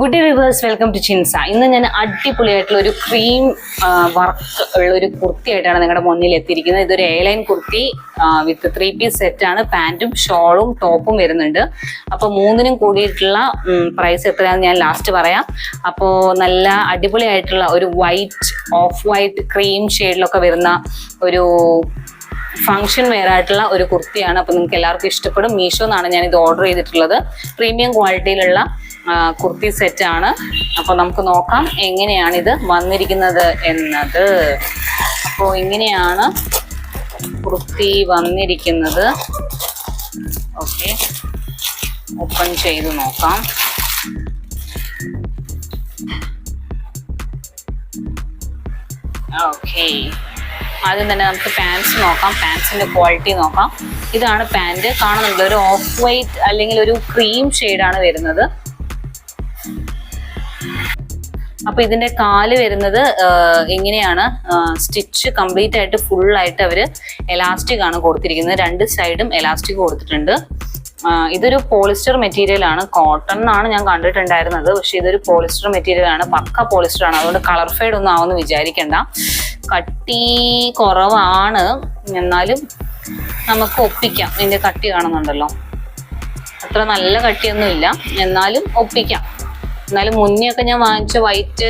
Good reverse, welcome to ചിൻസ. ഇന്ന് ഞാൻ അടിപൊളിയായിട്ടുള്ള ഒരു ക്രീം വർക്ക് ഉള്ള ഒരു കുർത്തിയായിട്ടാണ് നിങ്ങളുടെ മുന്നിൽ എത്തിയിരിക്കുന്നത്. ഇതൊരു എയർലൈൻ കുർത്തി വിത്ത് 3 പീസ് സെറ്റ് ആണ്. പാന്റും ഷോളും ടോപ്പും വരുന്നുണ്ട്. അപ്പോൾ മൂന്നിനും കൂടിയിട്ടുള്ള പ്രൈസ് എത്രയാണെന്ന് ഞാൻ ലാസ്റ്റ് പറയാം. അപ്പോൾ നല്ല അടിപൊളിയായിട്ടുള്ള ഒരു ഓഫ് വൈറ്റ് ക്രീം ഷെയ്ഡിലൊക്കെ വരുന്ന ഒരു ഫംഗ്ഷൻ വെയർ ആയിട്ടുള്ള ഒരു കുർത്തിയാണ്. അപ്പോൾ നിങ്ങൾക്ക് എല്ലാവർക്കും ഇഷ്ടപ്പെടും. മീഷോ എന്നാണ് ഞാൻ ഇത് ഓർഡർ ചെയ്തിട്ടുള്ളത്. പ്രീമിയം ക്വാളിറ്റിയിലുള്ള കുർത്തി സെറ്റ് ആണ്. അപ്പോൾ നമുക്ക് നോക്കാം എങ്ങനെയാണ് ഇത് വന്നിരിക്കുന്നത് എന്നത്. അപ്പോൾ ഇങ്ങനെയാണ് കുർത്തി വന്നിരിക്കുന്നത്. ഓക്കെ, ഓപ്പൺ ചെയ്ത് നോക്കാം. ഓക്കെ, ആദ്യം തന്നെ നമുക്ക് പാൻസ് നോക്കാം. പാൻസിന്റെ ക്വാളിറ്റി നോക്കാം. ഇതാണ് പാൻറ് കാണുന്നുണ്ട്. ഒരു ഓഫ് വൈറ്റ് അല്ലെങ്കിൽ ഒരു ക്രീം ഷെയ്ഡാണ് വരുന്നത്. അപ്പൊ ഇതിന്റെ കാല് വരുന്നത് എങ്ങനെയാണ്, സ്റ്റിച്ച് കംപ്ലീറ്റ് ആയിട്ട് ഫുൾ ആയിട്ട് അവര് എലാസ്റ്റിക് ആണ് കൊടുത്തിരിക്കുന്നത്. രണ്ട് സൈഡും എലാസ്റ്റിക് കൊടുത്തിട്ടുണ്ട്. ഇതൊരു പോളിസ്റ്റർ മെറ്റീരിയൽ ആണ്. കോട്ടൺ എന്നാണ് ഞാൻ കണ്ടിട്ടുണ്ടായിരുന്നത്, പക്ഷെ ഇതൊരു പോളിസ്റ്റർ മെറ്റീരിയൽ ആണ്. പക്ക പോളിസ്റ്റർ ആണ്. അതുകൊണ്ട് കളർ ഫെയ്ഡ് ഒന്നും ആവുമെന്ന് വിചാരിക്കണ്ട. കട്ടി കുറവാണ്, എന്നാലും നമുക്ക് ഒപ്പിക്കാം. ഇതിന്റെ കട്ടി കാണുന്നുണ്ടല്ലോ, അത്ര നല്ല കട്ടിയൊന്നും ഇല്ല, എന്നാലും ഒപ്പിക്കാം. എന്നാലും മുന്നേ ഒക്കെ ഞാൻ വാങ്ങിച്ച വൈറ്റ്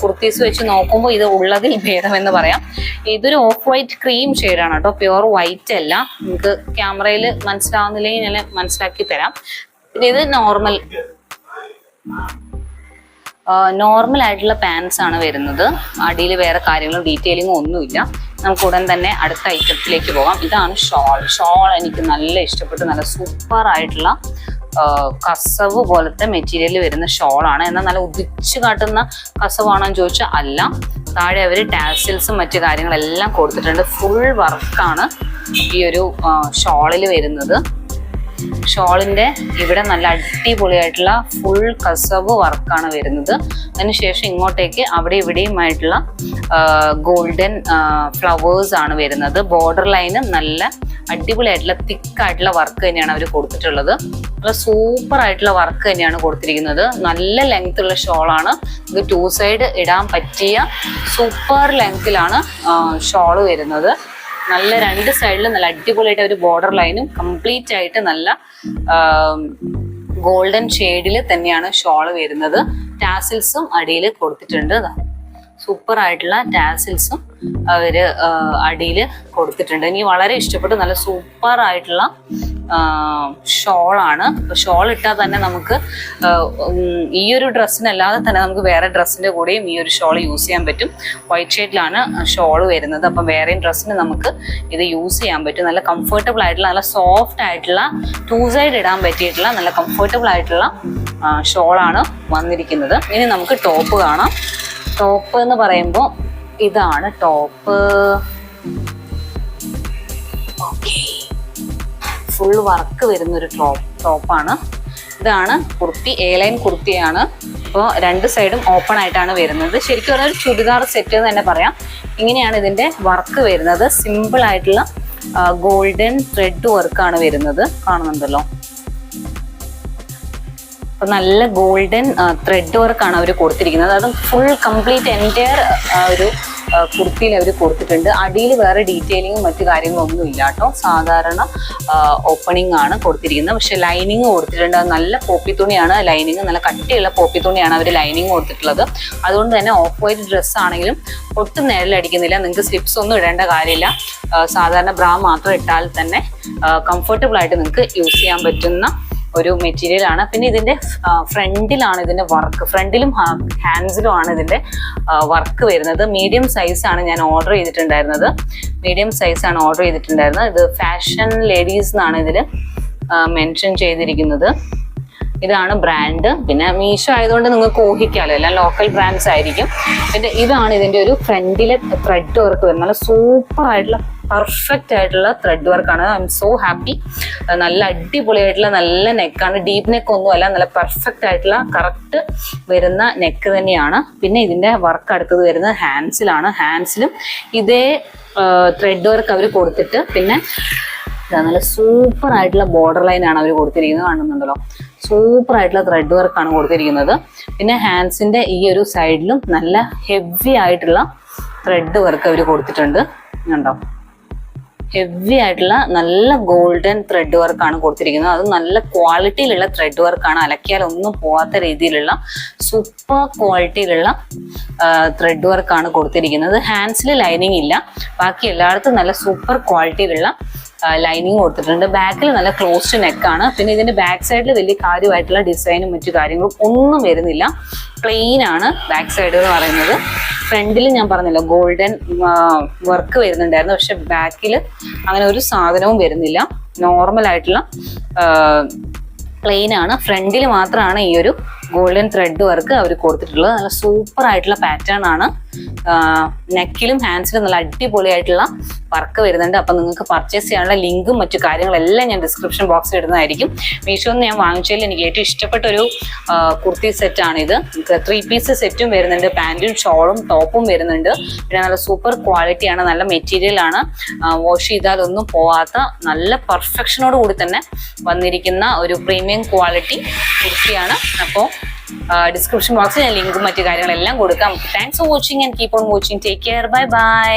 കുർത്തീസ് വെച്ച് നോക്കുമ്പോൾ ഇത് ഉള്ളതിൽ ഭേദമെന്ന് പറയാം. ഇതൊരു ഓഫ് വൈറ്റ് ക്രീം ഷെയ്ഡാണ് കേട്ടോ, പ്യുവർ വൈറ്റ് അല്ല. നിങ്ങൾക്ക് ക്യാമറയിൽ മനസ്സിലാവുന്നില്ലെങ്കിൽ ഞാൻ മനസ്സിലാക്കി തരാം. പിന്നെ ഇത് നോർമൽ ആയിട്ടുള്ള പാൻസ് ആണ് വരുന്നത്. അടിയിൽ വേറെ കാര്യങ്ങളും ഡീറ്റെയിലിങ്ങും ഒന്നുമില്ല. നമുക്ക് ഉടൻ തന്നെ അടുത്ത ഐറ്റത്തിലേക്ക് പോകാം. ഇതാണ് ഷോൾ എനിക്ക് നല്ല ഇഷ്ടപ്പെട്ടു. നല്ല സൂപ്പർ ആയിട്ടുള്ള കസവ് പോലത്തെ മെറ്റീരിയൽ വരുന്ന ഷോളാണ്. എന്നാൽ നല്ല ഉദിച്ച് കാട്ടുന്ന കസവാണോ എന്ന് ചോദിച്ചാൽ അല്ല. താഴെ അവർ ടാസിൽസും മറ്റു കാര്യങ്ങളെല്ലാം കൊടുത്തിട്ടുണ്ട്. ഫുൾ വർക്കാണ് ഈ ഒരു ഷോളിൽ വരുന്നത്. ഷോളിന്റെ ഇവിടെ നല്ല അടിപൊളിയായിട്ടുള്ള ഫുൾ കസവ് വർക്കാണ് വരുന്നത്. അതിനുശേഷം ഇങ്ങോട്ടേക്ക് അവിടെ ഇവിടെയുമായിട്ടുള്ള ഗോൾഡൻ ഫ്ലവേഴ്സ് ആണ് വരുന്നത്. ബോർഡർ ലൈന് നല്ല അടിപൊളിയായിട്ടുള്ള തിക്കായിട്ടുള്ള വർക്ക് തന്നെയാണ് അവർ കൊടുത്തിട്ടുള്ളത്. നല്ല സൂപ്പർ ആയിട്ടുള്ള വർക്ക് തന്നെയാണ് കൊടുത്തിരിക്കുന്നത്. നല്ല ലെങ്ത് ഉള്ള ഷോളാണ്. ഇത് 2 സൈഡ് ഇടാൻ പറ്റിയ സൂപ്പർ ലെങ്ത്തിലാണ് ഷോള് വരുന്നത്. നല്ല രണ്ട് സൈഡിലും നല്ല അടിപൊളിയായിട്ട് ഒരു ബോർഡർ ലൈനും കംപ്ലീറ്റ് ആയിട്ട് നല്ല ഗോൾഡൻ ഷെയ്ഡിൽ തന്നെയാണ് ഷോള് വരുന്നത്. ടാസിൽസും അടിയിൽ കൊടുത്തിട്ടുണ്ട്. സൂപ്പർ ആയിട്ടുള്ള ടാസിൽസും അവര് അടിയിൽ കൊടുത്തിട്ടുണ്ട്. എനിക്ക് വളരെ ഇഷ്ടപ്പെട്ടു. നല്ല സൂപ്പർ ആയിട്ടുള്ള ഷോളാണ്. ഷോൾ ഇട്ടാൽ തന്നെ നമുക്ക് ഈ ഒരു ഡ്രസ്സിനല്ലാതെ തന്നെ നമുക്ക് വേറെ ഡ്രസ്സിന്റെ കൂടെയും ഈ ഒരു ഷോൾ യൂസ് ചെയ്യാൻ പറ്റും. വൈറ്റ് ഷെയ്ഡിലാണ് ഷോള് വരുന്നത്. അപ്പം വേറെയും ഡ്രസ്സിന് നമുക്ക് ഇത് യൂസ് ചെയ്യാൻ പറ്റും. നല്ല കംഫർട്ടബിൾ ആയിട്ടുള്ള നല്ല സോഫ്റ്റ് ആയിട്ടുള്ള 2 സൈഡ് ഇടാൻ പറ്റിയിട്ടുള്ള നല്ല കംഫർട്ടബിൾ ആയിട്ടുള്ള ഷോളാണ് വന്നിരിക്കുന്നത്. ഇനി നമുക്ക് ടോപ്പ് കാണാം. ടോപ്പ് എന്ന് പറയുമ്പോൾ ഇതാണ് ടോപ്പ്. ഓക്കെ, ഫുൾ വർക്ക് വരുന്നൊരു ടോപ്പാണ്. ഇതാണ് കുർത്തി. എയർലൈൻ കുർത്തിയാണ്. അപ്പോൾ 2 സൈഡും ഓപ്പൺ ആയിട്ടാണ് വരുന്നത്. ശരിക്കും പറഞ്ഞാൽ ഒരു ചുരിദാർ സെറ്റ് എന്ന് തന്നെ പറയാം. ഇങ്ങനെയാണ് ഇതിന്റെ വർക്ക് വരുന്നത്. സിമ്പിൾ ആയിട്ടുള്ള ഗോൾഡൻ ത്രെഡ് വർക്കാണ് വരുന്നത്. കാണുന്നുണ്ടല്ലോ, അപ്പൊ നല്ല ഗോൾഡൻ ത്രെഡ് വർക്കാണ് അവർ കൊടുത്തിരിക്കുന്നത്. അത് ഫുൾ കംപ്ലീറ്റ് എൻറ്റയർ ഒരു കുർത്തിയിൽ അവർ കൊടുത്തിട്ടുണ്ട്. അടിയിൽ വേറെ ഡീറ്റെയിലിങ്ങും മറ്റു കാര്യങ്ങളും ഒന്നും ഇല്ല കേട്ടോ. സാധാരണ ഓപ്പണിംഗ് ആണ് കൊടുത്തിരിക്കുന്നത്. പക്ഷെ ലൈനിങ് കൊടുത്തിട്ടുണ്ട്. അത് നല്ല പോപ്പി തുണിയാണ്. ലൈനിങ് നല്ല കട്ടിയുള്ള പോപ്പി തുണിയാണ് അവർ ലൈനിങ് കൊടുത്തിട്ടുള്ളത്. അതുകൊണ്ട് തന്നെ ഓഫ് വൈറ്റ് ഡ്രസ്സ് ആണെങ്കിലും ഒട്ടും നിഴലടിക്കുന്നില്ല. നിങ്ങൾക്ക് സ്ലിപ്സ് ഒന്നും ഇടേണ്ട കാര്യമില്ല. സാധാരണ ബ്രാ മാത്രം ഇട്ടാൽ തന്നെ കംഫർട്ടബിൾ ആയിട്ട് നിങ്ങൾക്ക് യൂസ് ചെയ്യാൻ പറ്റുന്ന ഒരു മെറ്റീരിയൽ ആണ്. പിന്നെ ഇതിന്റെ ഫ്രണ്ടിലാണ് ഇതിന്റെ വർക്ക്. ഫ്രണ്ടിലും ഹാൻഡ്സിലും ആണ് ഇതിന്റെ വർക്ക് വരുന്നത്. മീഡിയം സൈസ് ആണ് ഞാൻ ഓർഡർ ചെയ്തിട്ടുണ്ടായിരുന്നത്. ഇത് ഫാഷൻ ലേഡീസ് എന്നാണ് ഇതിൽ മെൻഷൻ ചെയ്തിരിക്കുന്നത്. ഇതാണ് ബ്രാൻഡ്. പിന്നെ മീഷോ ആയതുകൊണ്ട് നിങ്ങൾക്ക് ഊഹിക്കാമല്ലോ, എല്ലാം ലോക്കൽ ബ്രാൻഡ്സ് ആയിരിക്കും. പിന്നെ ഇതാണ് ഇതിന്റെ ഒരു ഫ്രണ്ടിലെ ത്രെഡ് വർക്ക് വരുന്നത്. നല്ല സൂപ്പർ ആയിട്ടുള്ള പെർഫെക്റ്റ് ആയിട്ടുള്ള ത്രെഡ് വർക്കാണ്. I M so happy. നല്ല അടിപൊളിയായിട്ടുള്ള നല്ല നെക്കാണ്. ഡീപ്പ് നെക്ക് ഒന്നും അല്ല, നല്ല പെർഫെക്റ്റ് ആയിട്ടുള്ള കറക്റ്റ് വരുന്ന നെക്ക് തന്നെയാണ്. പിന്നെ ഇതിന്റെ വർക്ക് അടുത്തത് വരുന്നത് ഹാൻഡ്സിലാണ്. ഹാൻഡ്സിലും ഇതേ ത്രെഡ് വർക്ക് അവർ കൊടുത്തിട്ട് പിന്നെ നല്ല സൂപ്പർ ആയിട്ടുള്ള ബോർഡർ ലൈൻ ആണ് അവർ കൊടുത്തിരിക്കുന്നത്. കാണുന്നുണ്ടല്ലോ, സൂപ്പർ ആയിട്ടുള്ള ത്രെഡ് വർക്കാണ് കൊടുത്തിരിക്കുന്നത്. പിന്നെ ഹാൻഡ്സിന്റെ ഈ ഒരു സൈഡിലും നല്ല ഹെവി ആയിട്ടുള്ള ത്രെഡ് വർക്ക് അവർ കൊടുത്തിട്ടുണ്ട്. കണ്ടോ, ഹെവി ആയിട്ടുള്ള നല്ല ഗോൾഡൻ ത്രെഡ് വർക്കാണ് കൊടുത്തിരിക്കുന്നത്. അത് നല്ല ക്വാളിറ്റിയിലുള്ള ത്രെഡ് വർക്കാണ്. അലക്കിയാൽ ഒന്നും പോവാത്ത രീതിയിലുള്ള സൂപ്പർ ക്വാളിറ്റിയിലുള്ള ത്രെഡ് വർക്കാണ് കൊടുത്തിരിക്കുന്നത്. ഹാൻഡ്സിൽ ലൈനിങ് ഇല്ല, ബാക്കി എല്ലായിടത്തും നല്ല സൂപ്പർ ക്വാളിറ്റിയിലുള്ള ലൈനിങ് കൊടുത്തിട്ടുണ്ട്. ബാക്കിൽ നല്ല ക്ലോസ്ഡ് നെക്കാണ്. പിന്നെ ഇതിന്റെ ബാക്ക് സൈഡിൽ വലിയ കാര്യമായിട്ടുള്ള ഡിസൈനും മറ്റു കാര്യങ്ങളും ഒന്നും വരുന്നില്ല. പ്ലെയിൻ ആണ് ബാക്ക് സൈഡ് എന്ന് പറയുന്നത്. ഫ്രണ്ടിൽ ഞാൻ പറഞ്ഞല്ലോ ഗോൾഡൻ വർക്ക് വരുന്നുണ്ടായിരുന്നു, പക്ഷെ ബാക്കിൽ അങ്ങനെ ഒരു സാധനവും വരുന്നില്ല. നോർമൽ ആയിട്ടുള്ള പ്ലെയിൻ ആണ്. ഫ്രണ്ടിൽ മാത്രമാണ് ഈ ഒരു ഗോൾഡൻ ത്രെഡ് വർക്ക് അവർ കൊടുത്തിട്ടുള്ളത്. നല്ല സൂപ്പർ ആയിട്ടുള്ള പാറ്റേൺ ആണ്. നെക്കിലും ഹാൻഡ്സിലും നല്ല അടിപൊളിയായിട്ടുള്ള വർക്ക് വരുന്നുണ്ട്. അപ്പം നിങ്ങൾക്ക് പർച്ചേസ് ചെയ്യാനുള്ള ലിങ്കും മറ്റു കാര്യങ്ങളെല്ലാം ഞാൻ ഡിസ്ക്രിപ്ഷൻ ബോക്സിൽ ഇടുന്നതായിരിക്കും. മീഷോന്ന് ഞാൻ വാങ്ങിച്ചതിൽ എനിക്ക് ഏറ്റവും ഇഷ്ടപ്പെട്ട ഒരു കുർത്തി സെറ്റാണിത്. 3 പീസ് സെറ്റും വരുന്നുണ്ട്, പാൻറ്റും ഷോളും ടോപ്പും വരുന്നുണ്ട്. പിന്നെ നല്ല സൂപ്പർ ക്വാളിറ്റിയാണ്, നല്ല മെറ്റീരിയൽ ആണ്. വാഷ് ചെയ്താലൊന്നും പോവാത്ത നല്ല പെർഫെക്ഷനോട് കൂടി തന്നെ വന്നിരിക്കുന്ന ഒരു പ്രീമിയം ക്വാളിറ്റി കുർത്തിയാണ്. അപ്പോൾ ഡിസ്ക്രിപ്ഷൻ ബോക്സിൽ ഞാൻ ലിങ്കും മറ്റു കാര്യങ്ങളെല്ലാം കൊടുക്കാം. Thanks for watching and keep on watching. Take care. Bye bye.